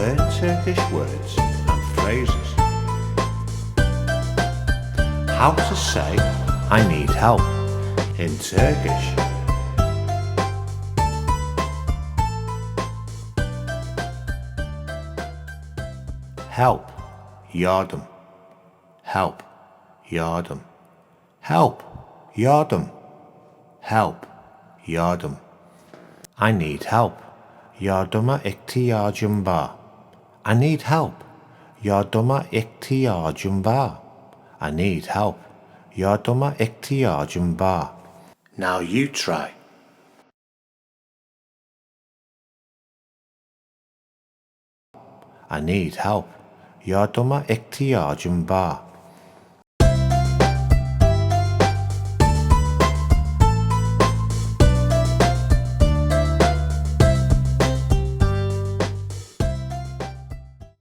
learn Turkish words and phrases. How to say I need help in Turkish. Help, yardım. Help, yardım. Help, yardım. Help, yardım. I need help. Yardıma ihtiyacım var. I need help. Yardıma ihtiyacım var. I need help. Yardıma ihtiyacım var. Now you try. I need help. Yardıma ihtiyacım var.